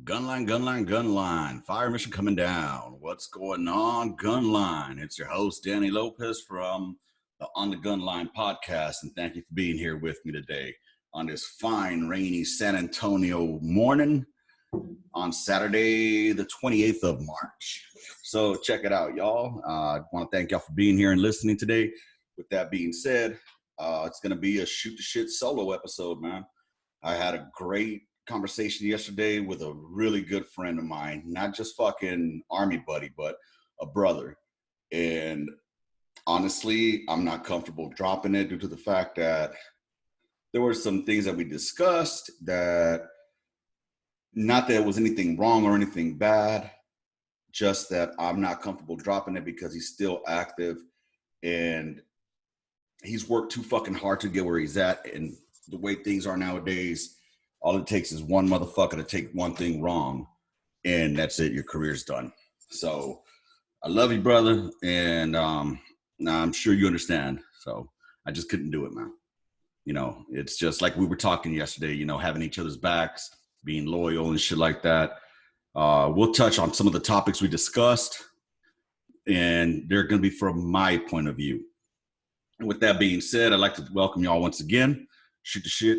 Gunline, gunline, gunline. Fire mission coming down. What's going on, Gunline? It's your host, Danny Lopez from the On the Gunline podcast, and thank you for being here with me today on this fine, rainy San Antonio morning on Saturday, the 28th of March. So check it out, y'all. I want to thank y'all for being here and listening today. With that being said, it's going to be a shoot the shit solo episode, man. I had a great conversation yesterday with a really good friend of mine, not just fucking army buddy, but a brother. And honestly, I'm not comfortable dropping it due to the fact that there were some things that we discussed that, not that it was anything wrong or anything bad, just that I'm not comfortable dropping it because he's still active and he's worked too fucking hard to get where he's at. And the way things are nowadays, all it takes is one motherfucker to take one thing wrong, and that's it. Your career's done. So I love you, brother, and I'm sure you understand. So I just couldn't do it, man. You know, it's just like we were talking yesterday, you know, having each other's backs, being loyal and shit like that. We'll touch on some of the topics we discussed, and they're going to be from my point of view. And with that being said, I'd like to welcome y'all once again. Shoot the shit.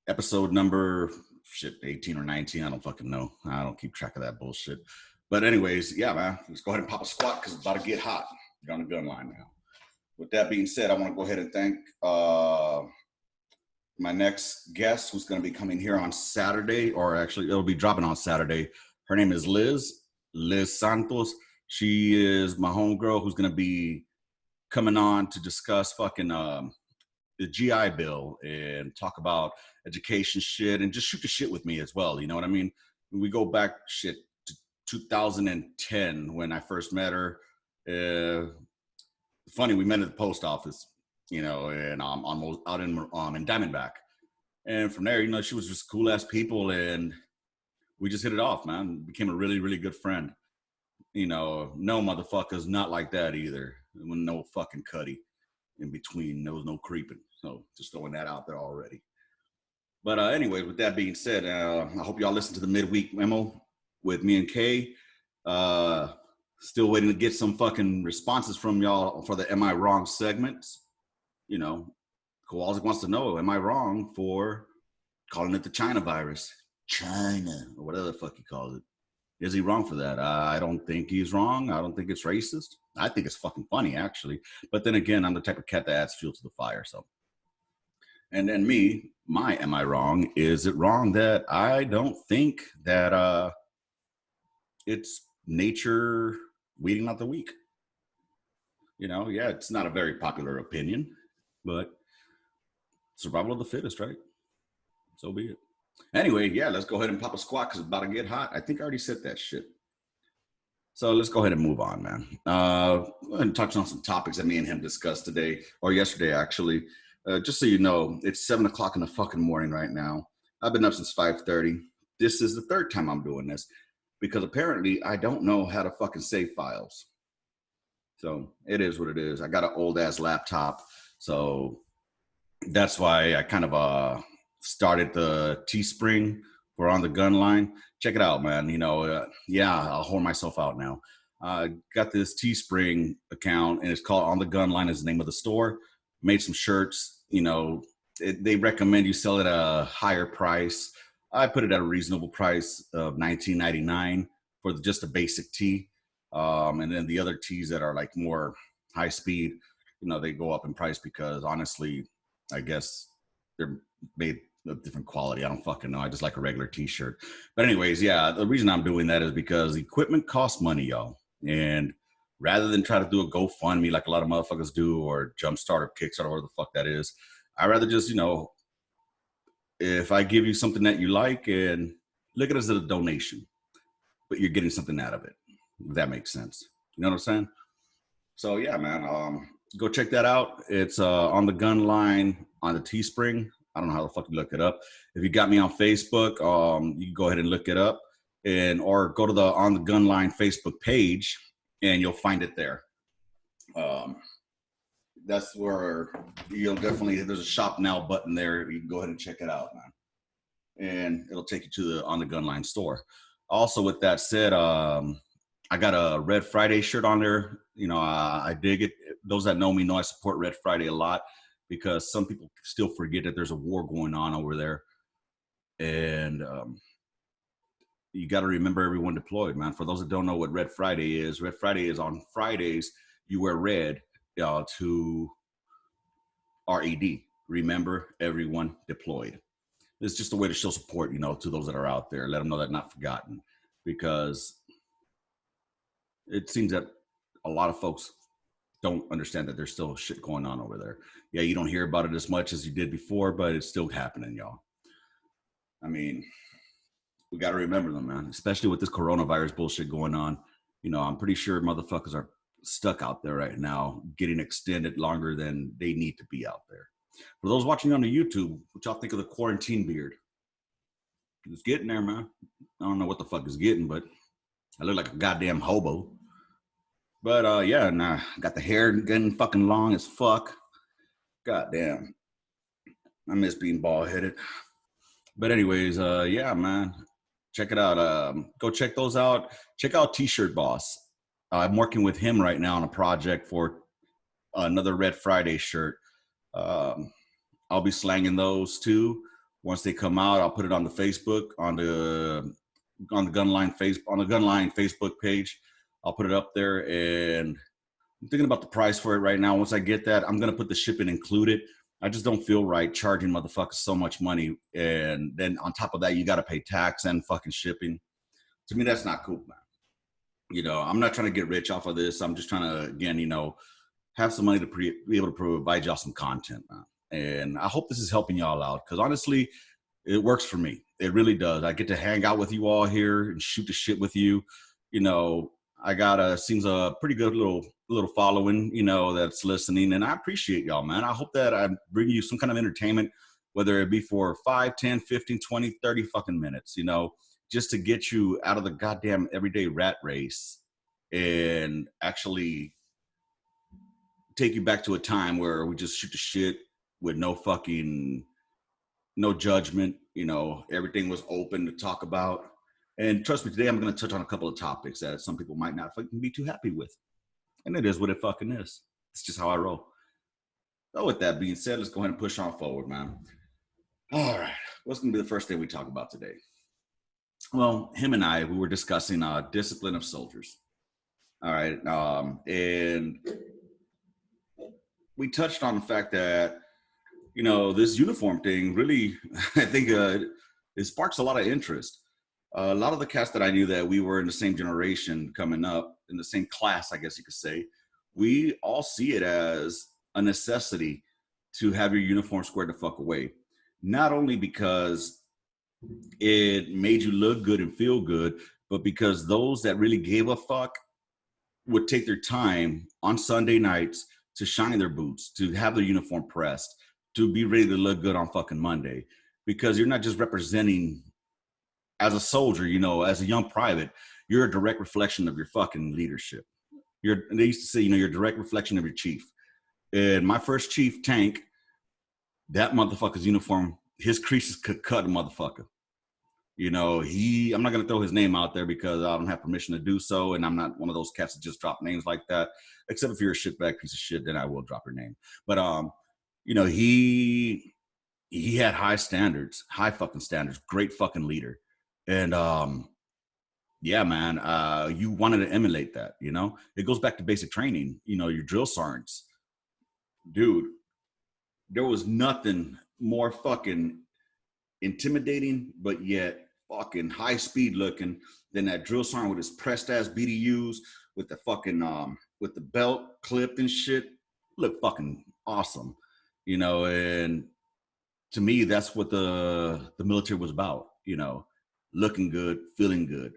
Episode number 18 or 19. I don't fucking know. I don't keep track of that bullshit. But anyways, yeah, man. Let's go ahead and pop a squat because it's about to get hot. You're on the gun line now. With that being said, I want to go ahead and thank my next guest who's going to be coming here on Saturday, or actually it'll be dropping on Saturday. Her name is Liz Santos. She is my homegirl who's going to be coming on to discuss fucking the GI Bill and talk about education shit and just shoot the shit with me as well. You know what I mean? We go back to 2010 when I first met her. Funny, we met at the post office, you know, and almost out in Diamondback. And from there, you know, she was just cool ass people, and we just hit it off, man. Became a really, really good friend. You know, no motherfuckers not like that either. No fucking cutty in between. There was no creeping. So just throwing that out there already. But anyway, with that being said, I hope y'all listen to the midweek memo with me and Kay. Still waiting to get some fucking responses from y'all for the Am I Wrong segments. You know, Kowalski wants to know, am I wrong for calling it the China virus? China, or whatever the fuck he calls it. Is he wrong for that? I don't think he's wrong. I don't think it's racist. I think it's fucking funny, actually. But then again, I'm the type of cat that adds fuel to the fire, so. And then me, my am I wrong? Is it wrong that I don't think that it's nature weeding out the weak? You know, yeah, it's not a very popular opinion, but survival of the fittest, right? So be it. Anyway, yeah, let's go ahead and pop a squat because it's about to get hot. I think I already said that shit. So let's go ahead and move on, man. Go ahead and touch on some topics that me and him discussed today, or yesterday, actually. Just so you know, it's 7 o'clock in the fucking morning right now. I've been up since 5:30. This is the third time I'm doing this because apparently I don't know how to fucking save files. So it is what it is. I got an old ass laptop, so that's why I kind of started the Teespring for On the Gun Line. Check it out, man. You know, yeah, I'll whore myself out now. Got this Teespring account, and it's called On the Gun Line is the name of the store. Made some shirts. You know, they recommend you sell it at a higher price. I put it at a reasonable price of $19.99 for just a basic tee. And then the other tees that are like more high speed, you know, they go up in price because honestly, I guess they're made of different quality. I don't fucking know. I just like a regular t-shirt. But anyways, yeah, the reason I'm doing that is because equipment costs money, y'all. And rather than try to do a GoFundMe like a lot of motherfuckers do, or Jumpstart or Kickstarter, whatever the fuck that is, I'd rather just, you know, if I give you something that you like and look at it as a donation, but you're getting something out of it, if that makes sense. You know what I'm saying? So yeah, man, go check that out. It's On the Gun Line on the Teespring. I don't know how the fuck you look it up. If you got me on Facebook, you can go ahead and look it up, and or go to the On the Gun Line Facebook page, and you'll find it there. That's where you'll definitely, there's a shop now button there. You can go ahead and check it out, man. and it'll take you to the on the Gunline store. Also, with that said, I got a Red Friday shirt on there. You know, I dig it. Those that know me know I support Red Friday a lot because some people still forget that there's a war going on over there, and you got to remember everyone deployed, man. For those that don't know what Red Friday is on Fridays you wear red to RED. Remember everyone deployed. It's just a way to show support, you know, to those that are out there. Let them know that not forgotten, because it seems that a lot of folks don't understand that there's still shit going on over there. Yeah, you don't hear about it as much as you did before, but it's still happening, y'all. I mean, we got to remember them, man, especially with this coronavirus bullshit going on. You know, I'm pretty sure motherfuckers are stuck out there right now, getting extended longer than they need to be out there. For those watching on the YouTube, what y'all think of the quarantine beard? It's getting there, man. I don't know what the fuck is getting, but I look like a goddamn hobo. But yeah, nah, got the hair getting fucking long as fuck. Goddamn. I miss being bald headed. But anyways, yeah, man. Check it out. Go check those out. Check out T-Shirt Boss. I'm working with him right now on a project for another Red Friday shirt. I'll be slanging those too. Once they come out, I'll put it on the Facebook, on the Gunline Facebook page. I'll put it up there, and I'm thinking about the price for it right now. Once I get that, I'm gonna put the shipping included. I just don't feel right charging motherfuckers so much money, and then on top of that, you got to pay tax and fucking shipping. To me, that's not cool, man. You know, I'm not trying to get rich off of this. I'm just trying to, again, you know, have some money to be able to provide y'all some content, man. And I hope this is helping y'all out, because honestly, it works for me. It really does. I get to hang out with you all here and shoot the shit with you. You know, I got seems a pretty good little following, you know, that's listening, and I appreciate y'all, man. I hope that I bring you some kind of entertainment, whether it be for 5, 10, 15, 20, 30 fucking minutes, you know, just to get you out of the goddamn everyday rat race and actually take you back to a time where we just shoot the shit with no judgment. You know, everything was open to talk about. And trust me, today I'm going to touch on a couple of topics that some people might not fucking be too happy with. And it is what it fucking is. It's just how I roll. So with that being said, let's go ahead and push on forward, man. All right. What's going to be the first thing we talk about today? Well, him and we were discussing discipline of soldiers. All right. And we touched on the fact that, you know, this uniform thing really, I think it sparks a lot of interest. A lot of the cast that I knew that we were in the same generation coming up, in the same class, I guess you could say, we all see it as a necessity to have your uniform squared the fuck away. Not only because it made you look good and feel good, but because those that really gave a fuck would take their time on Sunday nights to shine their boots, to have their uniform pressed, to be ready to look good on fucking Monday. Because you're not just representing, as a soldier, you know, as a young private, you're a direct reflection of your fucking leadership. They used to say, you know, you're a direct reflection of your chief. And my first chief, Tank, that motherfucker's uniform, his creases could cut a motherfucker. You know, I'm not going to throw his name out there because I don't have permission to do so. And I'm not one of those cats that just drop names like that. Except if you're a shitbag piece of shit, then I will drop your name. But, you know, he had high standards, high fucking standards, great fucking leader. And, yeah, man, you wanted to emulate that, you know? It goes back to basic training. You know, your drill sergeants. Dude, there was nothing more fucking intimidating, but yet fucking high speed looking than that drill sergeant with his pressed ass BDUs with the fucking with the belt clipped and shit. Look fucking awesome, you know. And to me, that's what the military was about, you know, looking good, feeling good,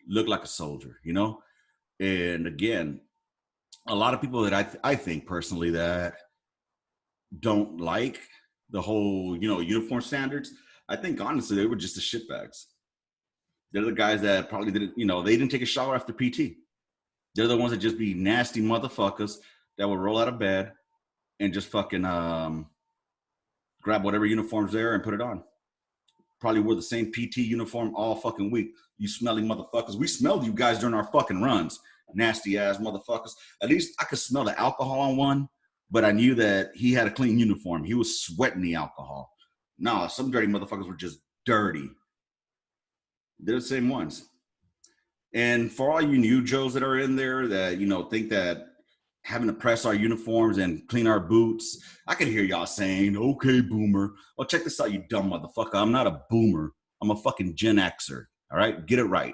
look like a soldier, you know. And again, a lot of people that I think personally that don't like the whole, you know, uniform standards, I think honestly they were just the shitbags. They're the guys that probably didn't, you know, they didn't take a shower after PT. They're the ones that just be nasty motherfuckers that would roll out of bed and just fucking grab whatever uniform's there and put it on. probably wore the same PT uniform all fucking week. You smelly motherfuckers. We smelled you guys during our fucking runs. Nasty ass motherfuckers. At least I could smell the alcohol on one, but I knew that he had a clean uniform. He was sweating the alcohol. No, some dirty motherfuckers were just dirty. They're the same ones. And for all you new Joes that are in there that, you know, think that having to press our uniforms and clean our boots, I can hear y'all saying, okay, boomer. Well, check this out, you dumb motherfucker. I'm not a boomer. I'm a fucking Gen Xer. All right? Get it right.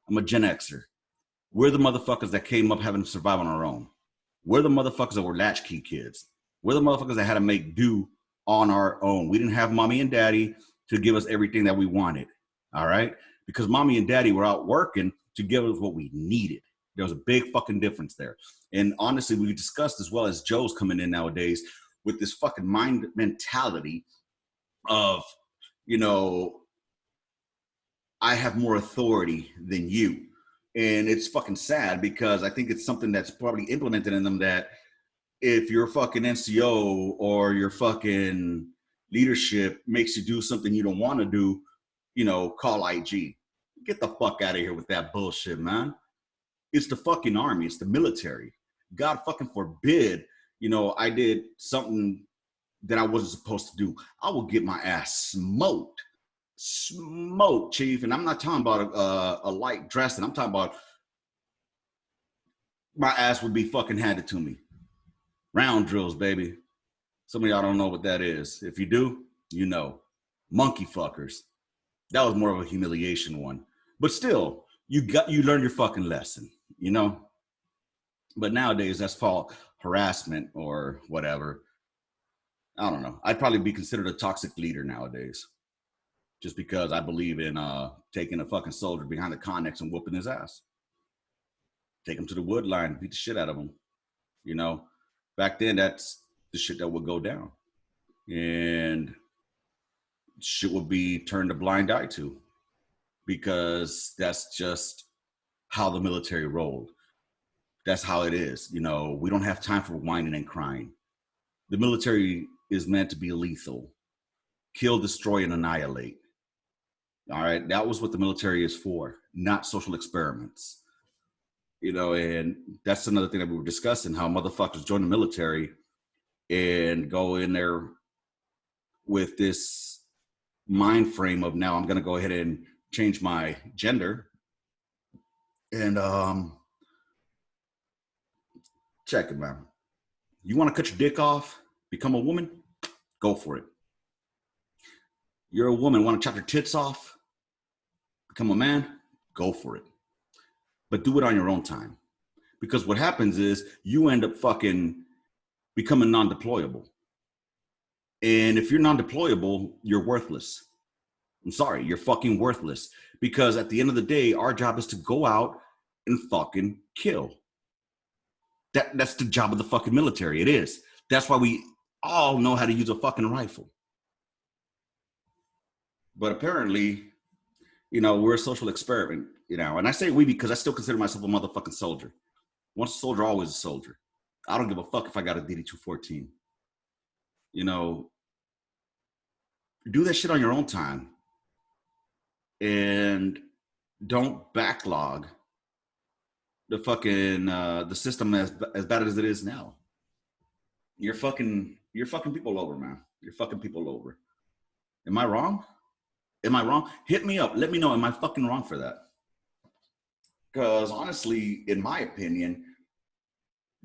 I'm a Gen Xer. We're the motherfuckers that came up having to survive on our own. We're the motherfuckers that were latchkey kids. We're the motherfuckers that had to make do on our own. We didn't have mommy and daddy to give us everything that we wanted. All right? Because mommy and daddy were out working to give us what we needed. There was a big fucking difference there. And honestly, we discussed as well as Joe's coming in nowadays with this fucking mind mentality of, you know, I have more authority than you. And it's fucking sad because I think it's something that's probably implemented in them that if your fucking NCO or your fucking leadership makes you do something you don't want to do, you know, call IG. Get the fuck out of here with that bullshit, man. It's the fucking army. It's the military. God fucking forbid, you know, I did something that I wasn't supposed to do. I will get my ass smoked. Smoked, chief. And I'm not talking about a light dressing. I'm talking about my ass would be fucking handed to me. Round drills, baby. Some of y'all don't know what that is. If you do, you know. Monkey fuckers. That was more of a humiliation one. But still, you learned your fucking lesson, you know? But nowadays, that's called harassment or whatever. I don't know. I'd probably be considered a toxic leader nowadays. Just because I believe in taking a fucking soldier behind the Connex and whooping his ass. Take him to the wood line, beat the shit out of him. You know? Back then, that's the shit that would go down. And shit would be turned a blind eye to. Because that's just how the military rolled. That's how it is. You know, we don't have time for whining and crying. The military is meant to be lethal. Kill, destroy, and annihilate. All right? That was what the military is for, not social experiments. You know, and that's another thing that we were discussing, how motherfuckers join the military and go in there with this mind frame of now I'm going to go ahead and change my gender. And check it, man. You want to cut your dick off, become a woman? Go for it. You're a woman, want to chop your tits off, become a man? Go for it. But do it on your own time. Because what happens is you end up fucking becoming non-deployable. And if you're non-deployable, you're worthless. I'm sorry, you're fucking worthless. Because at the end of the day, our job is to go out and fucking kill. That's the job of the fucking military. It is. That's why we all know how to use a fucking rifle. But apparently, you know, we're a social experiment, you know. And I say we because I still consider myself a motherfucking soldier. Once a soldier, always a soldier. I don't give a fuck if I got a DD-214. You know, do that shit on your own time. And don't backlog the fucking the system as bad as it is now. You're fucking people over, man. You're fucking people over. Am I wrong? Am I wrong? Hit me up. Let me know. Am I fucking wrong for that? Because honestly, in my opinion,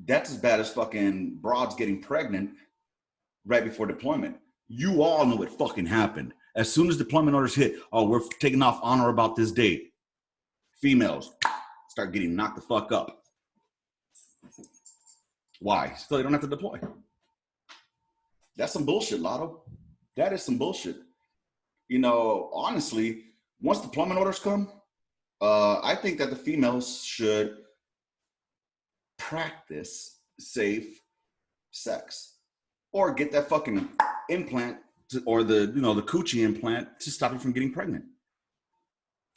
that's as bad as fucking broads getting pregnant right before deployment. You all know it fucking happened. As soon as deployment orders hit, oh, we're taking off on or about this date. Females start getting knocked the fuck up. Why? So they don't have to deploy. That's some bullshit, Lotto. That is some bullshit. You know, honestly, once deployment orders come, I think that the females should practice safe sex or get that fucking implant or the coochie implant to stop you from getting pregnant.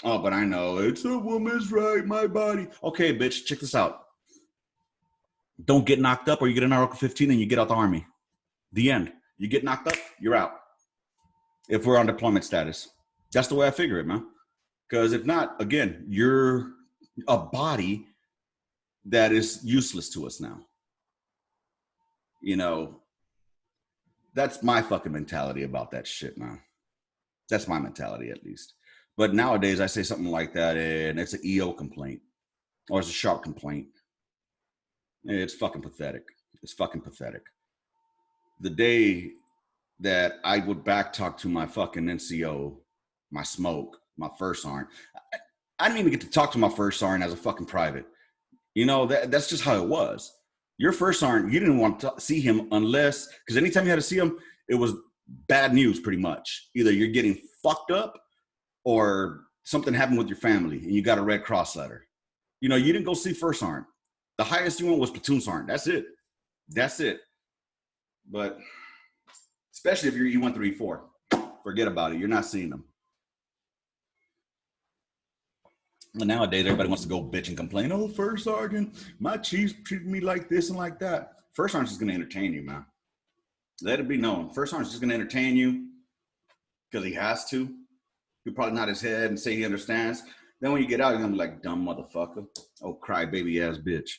Oh, but I know it's a woman's right, my body. Okay, bitch, check this out. Don't get knocked up or you get an Article 15 and you get out the army. The end. You get knocked up, you're out. If we're on deployment status. That's the way I figure it, man. Because if not, again, you're a body that is useless to us now. You know, that's my fucking mentality about that shit, man. That's my mentality, at least. But nowadays, I say something like that, and it's an EO complaint or it's a sharp complaint. It's fucking pathetic. It's fucking pathetic. The day that I would back talk to my fucking NCO, my smoke, my first sergeant, I didn't even get to talk to my first sergeant as a fucking private. You know, that's just how it was. Your first sergeant, you didn't want to see him unless, because anytime you had to see him, it was bad news pretty much. Either you're getting fucked up or something happened with your family and you got a Red Cross letter. You know, you didn't go see first sergeant. The highest you went was platoon sergeant. That's it. That's it. But especially if you're E1 through E4, forget about it. You're not seeing them. And nowadays, everybody wants to go bitch and complain. Oh, first sergeant, my chiefs treated me like this and like that. First sergeant's just going to entertain you, man. Let it be known. First sergeant's just going to entertain you because he has to. He'll probably nod his head and say he understands. Then when you get out, you're going to be like, dumb motherfucker. Oh, crybaby ass bitch.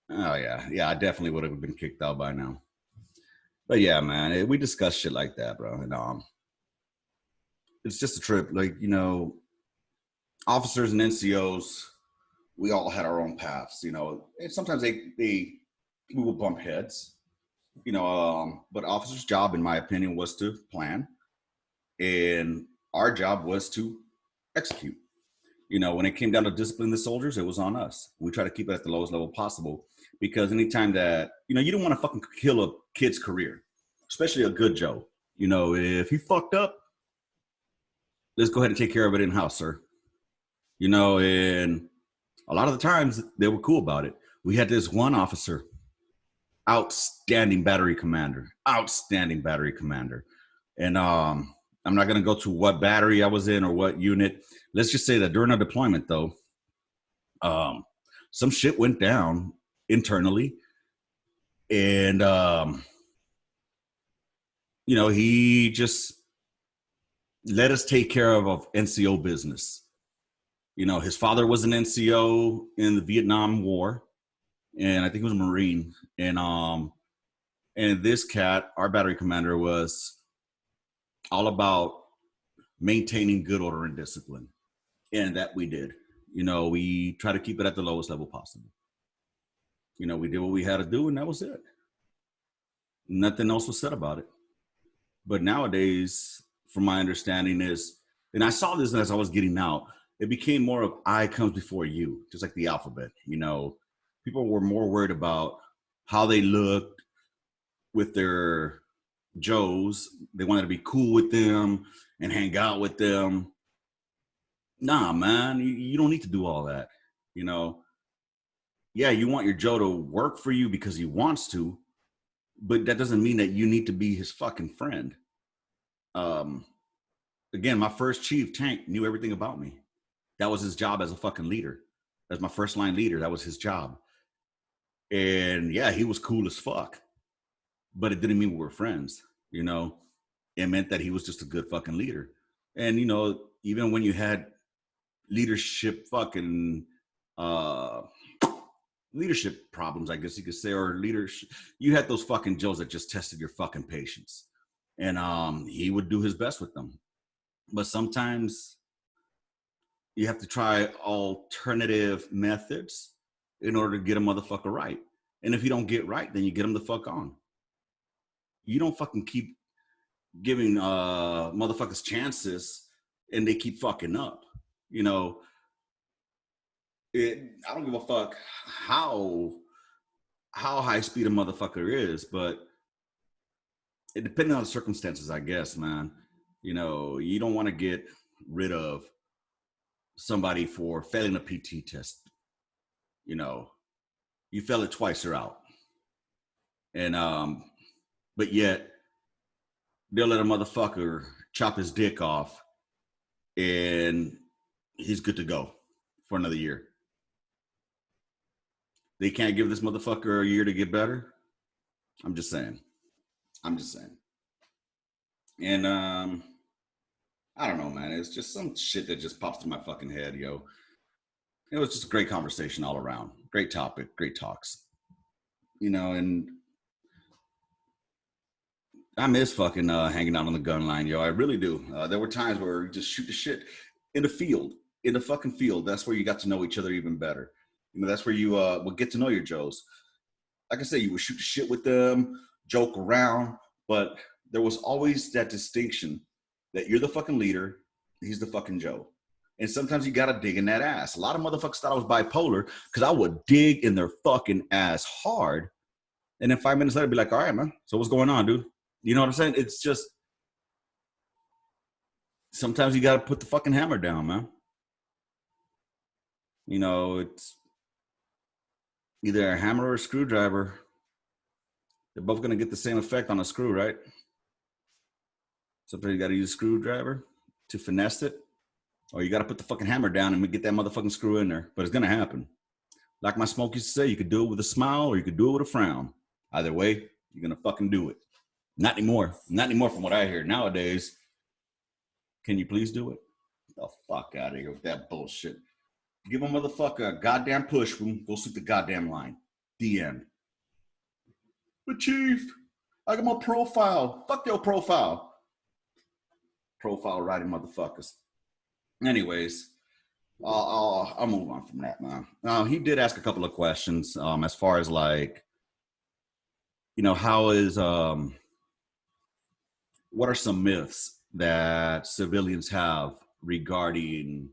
Oh, yeah. Yeah, I definitely would have been kicked out by now. But yeah, man, we discuss shit like that, bro. And it's just a trip. Like, you know, officers and NCOs, we all had our own paths, you know. And sometimes we will bump heads, you know. But officers' job, in my opinion, was to plan, and our job was to execute. You know, when it came down to discipline the soldiers, it was on us. We try to keep it at the lowest level possible because anytime that, you know, you don't want to fucking kill a kid's career, especially a good Joe. You know, if he fucked up, let's go ahead and take care of it in house, sir. You know, and a lot of the times they were cool about it. We had this one officer, outstanding battery commander. And I'm not going to go to what battery I was in or what unit. Let's just say that during a deployment, though, some shit went down internally. And, you know, he just let us take care of NCO business. You know, his father was an NCO in the Vietnam War, and I think he was a Marine. And this cat, our battery commander, was all about maintaining good order and discipline. And that we did. You know, we try to keep it at the lowest level possible. You know, we did what we had to do, and that was it. Nothing else was said about it. But nowadays, from my understanding is, and I saw this as I was getting out, it became more of I comes before you, just like the alphabet. You know, people were more worried about how they looked with their Joes. They wanted to be cool with them and hang out with them. Nah, man, you don't need to do all that. You know, yeah, you want your Joe to work for you because he wants to, but that doesn't mean that you need to be his fucking friend. Again, my first chief, Tank, knew everything about me. That was his job as a fucking leader. As my first line leader, that was his job. And yeah, he was cool as fuck, but it didn't mean we were friends. You know, it meant that he was just a good fucking leader. And, you know, even when you had leadership fucking leadership problems, I guess you could say, or leadership, you had those fucking Joes that just tested your fucking patience. And he would do his best with them. But sometimes you have to try alternative methods in order to get a motherfucker right. And if you don't get right, then you get them the fuck on. You don't fucking keep giving motherfuckers chances and they keep fucking up. You know, I don't give a fuck how high speed a motherfucker is, but it depending on the circumstances, I guess, man. You know, you don't want to get rid of somebody for failing a PT test. You know, you fail it twice, you're out. And but yet they'll let a motherfucker chop his dick off and he's good to go for another year. They can't give this motherfucker a year to get better. I'm just saying. And I don't know, man. It's just some shit that just pops to my fucking head, yo. It was just a great conversation all around. Great topic, great talks. And I miss fucking hanging out on the gun line, yo. I really do. There were times where we just shoot the shit in the field, in the fucking field. That's where you got to know each other even better. That's where you would get to know your Joes. Like I say, you would shoot the shit with them, joke around, but there was always that distinction that you're the fucking leader, he's the fucking Joe. And sometimes you gotta dig in that ass. A lot of motherfuckers thought I was bipolar because I would dig in their fucking ass hard. And then 5 minutes later, be like, all right, man. So what's going on, dude? You know what I'm saying? It's just sometimes you gotta put the fucking hammer down, man. It's either a hammer or a screwdriver. They're both gonna get the same effect on a screw, right? Sometimes you gotta use a screwdriver to finesse it, or you gotta put the fucking hammer down and get that motherfucking screw in there. But it's gonna happen. Like my smoke used to say, you could do it with a smile or you could do it with a frown. Either way, you're gonna fucking do it. Not anymore. Not anymore from what I hear. Nowadays, can you please do it? Get the fuck out of here with that bullshit. Give a motherfucker a goddamn push. Go shoot the goddamn line. The end. But Chief, I got my profile. Fuck your profile. Profile writing motherfuckers. Anyways, I'll move on from that, man. He did ask a couple of questions as far as like, how is what are some myths that civilians have regarding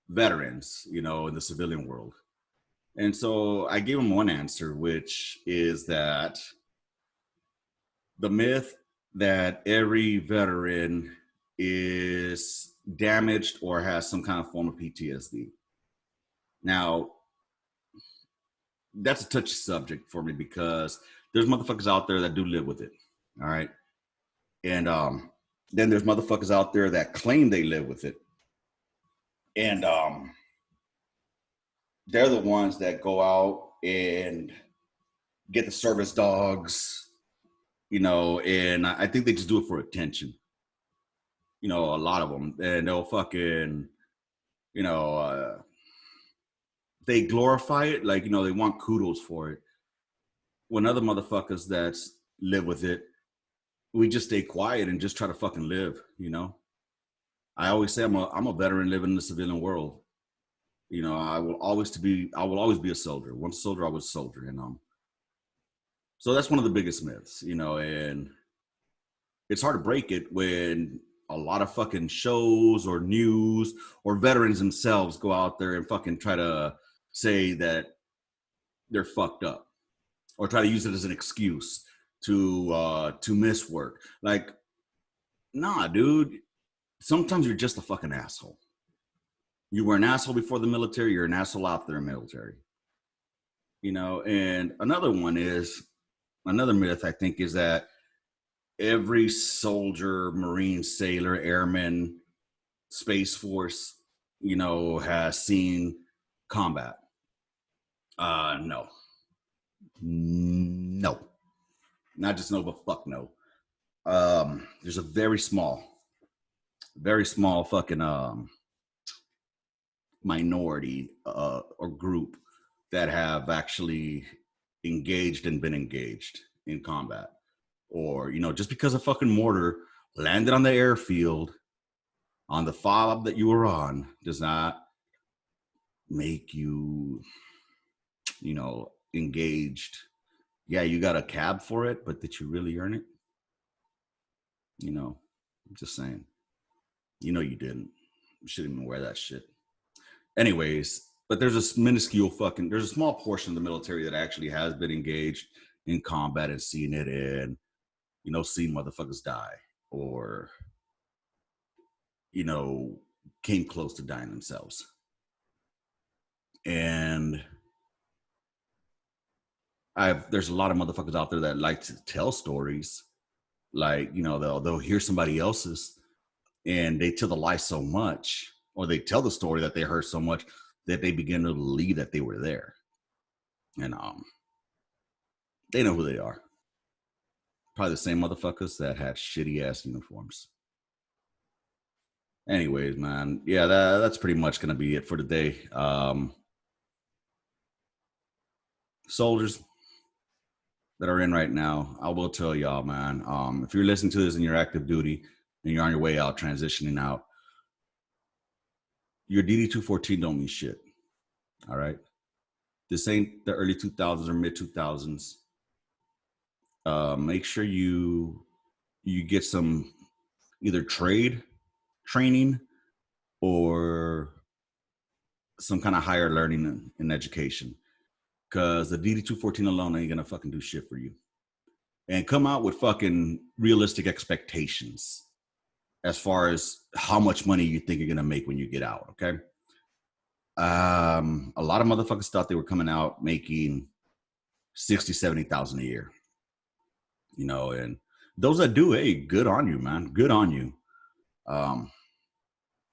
veterans, in the civilian world? And so I gave him one answer, which is that the myth that every veteran is damaged or has some kind of form of PTSD. Now, that's a touchy subject for me because there's motherfuckers out there that do live with it. All right. And then there's motherfuckers out there that claim they live with it. And they're the ones that go out and get the service dogs, and I think they just do it for attention. A lot of them. And they'll fucking, they glorify it. Like, they want kudos for it. When other motherfuckers that live with it, we just stay quiet and just try to fucking live, I always say I'm a veteran living in the civilian world. I will always be a soldier. Once a soldier, I was a soldier. So that's one of the biggest myths, and it's hard to break it when a lot of fucking shows or news or veterans themselves go out there and fucking try to say that they're fucked up or try to use it as an excuse to miss work. Like, nah, dude. Sometimes you're just a fucking asshole. You were an asshole before the military. You're an asshole after the military. And another myth, I think, is that every soldier, Marine, sailor, airman, Space Force, has seen combat. No. Not just no, but fuck no. There's a very small fucking minority or group that have actually engaged and been engaged in combat. Or, just because a fucking mortar landed on the airfield on the fob that you were on does not make you, engaged. Yeah, you got a cab for it, but did you really earn it? I'm just saying. You didn't. You shouldn't even wear that shit. Anyways, but there's a small portion of the military that actually has been engaged in combat and seen it and, seen motherfuckers die or, came close to dying themselves. And there's a lot of motherfuckers out there that like to tell stories. Like, they'll hear somebody else's and they tell the lie so much, or they tell the story that they heard so much that they begin to believe that they were there. And they know who they are. Probably the same motherfuckers that had shitty ass uniforms. Anyways, man, yeah, that's pretty much gonna be it for today. Soldiers that are in right now, I will tell y'all, man, if you're listening to this in your active duty and you're on your way out, transitioning out, your DD-214 don't mean shit. All right. This ain't the early 2000s or mid 2000s. Make sure you get some either trade training or some kind of higher learning and education, because the DD-214 alone ain't gonna fucking do shit for you. And come out with fucking realistic expectations as far as how much money you think you're gonna make when you get out. Okay. A lot of motherfuckers thought they were coming out making 60, 70,000 a year, and those that do, hey, good on you, man. Good on you.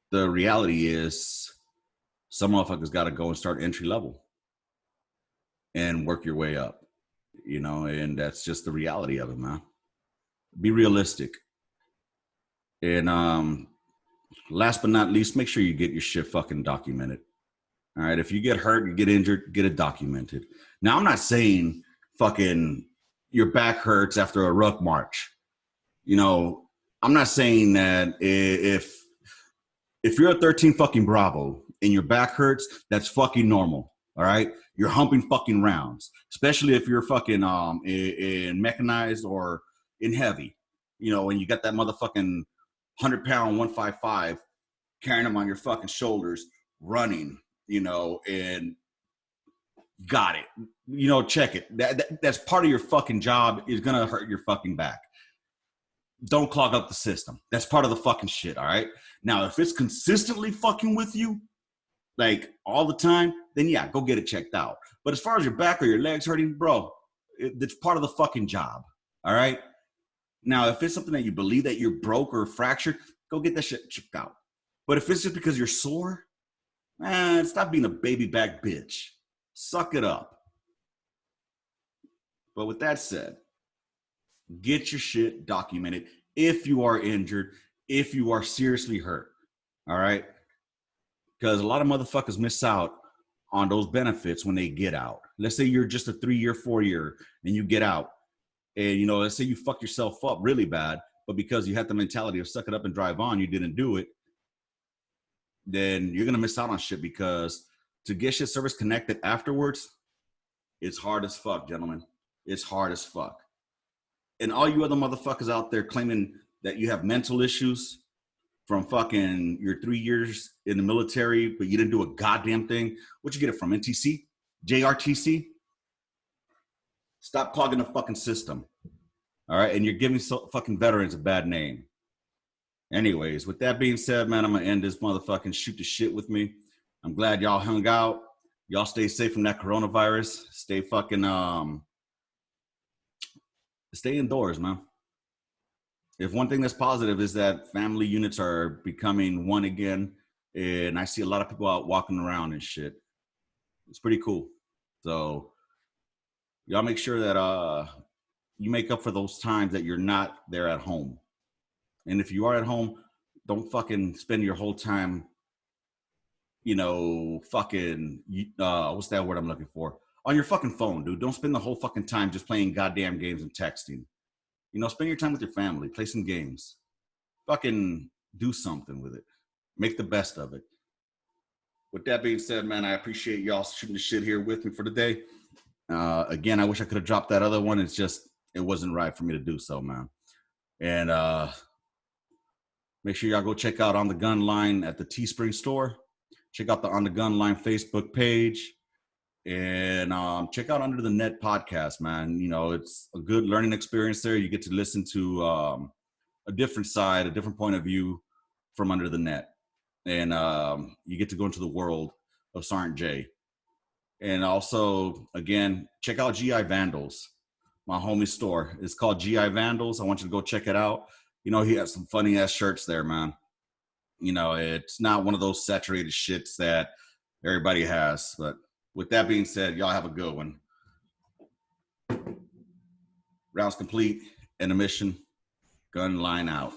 The reality is some motherfuckers got to go and start entry level and work your way up, and that's just the reality of it, man. Be realistic. And last but not least, make sure you get your shit fucking documented. All right. If you get hurt, you get injured, get it documented. Now, I'm not saying fucking your back hurts after a ruck march. I'm not saying that if you're a 13 fucking Bravo and your back hurts, that's fucking normal. All right. You're humping fucking rounds, especially if you're fucking in mechanized or in heavy, and you got that motherfucking 100-pound 155 carrying them on your fucking shoulders, running, and got it. Check it. That's part of your fucking job. Is gonna hurt your fucking back. Don't clog up the system. That's part of the fucking shit. All right. Now, if it's consistently fucking with you, like all the time, then yeah, go get it checked out. But as far as your back or your legs hurting, bro, it's part of the fucking job. All right. Now, if it's something that you believe that you're broke or fractured, go get that shit checked out. But if it's just because you're sore, man, stop being a baby back bitch. Suck it up. But with that said, get your shit documented if you are injured, if you are seriously hurt. All right. Because a lot of motherfuckers miss out on those benefits when they get out. Let's say you're just a 3-year, 4-year, and you get out. And, let's say you fucked yourself up really bad, but because you had the mentality of suck it up and drive on, you didn't do it. Then you're going to miss out on shit, because to get shit service connected afterwards, it's hard as fuck, gentlemen. It's hard as fuck. And all you other motherfuckers out there claiming that you have mental issues from fucking your 3 years in the military, but you didn't do a goddamn thing. Where'd you get it from? NTC? JRTC? Stop clogging the fucking system. All right. And you're giving fucking veterans a bad name. Anyways, with that being said, man, I'm going to end this motherfucking shoot the shit with me. I'm glad y'all hung out. Y'all stay safe from that coronavirus. Stay fucking, stay indoors, man. If one thing that's positive is that family units are becoming one again, and I see a lot of people out walking around and shit. It's pretty cool. So y'all make sure that you make up for those times that you're not there at home. And if you are at home, don't fucking spend your whole time, fucking, what's that word I'm looking for? On your fucking phone, dude. Don't spend the whole fucking time just playing goddamn games and texting. Spend your time with your family. Play some games. Fucking do something with it. Make the best of it. With that being said, man, I appreciate y'all shooting the shit here with me for today. Again, I wish I could have dropped that other one. It's just, it wasn't right for me to do so, man. And make sure y'all go check out On the Gunline at the Teespring store. Check out the On the Gunline Facebook page. And check out Under the Net podcast, man. It's a good learning experience there. You get to listen to a different side, a different point of view from under the net. And you get to go into the world of Sergeant J. And also, again, check out GI Vandals, my homie store. It's called GI Vandals. I want you to go check it out. He has some funny ass shirts there, man. It's not one of those saturated shits that everybody has. But with that being said, y'all have a good one. Rounds complete. Intermission. Gunline out.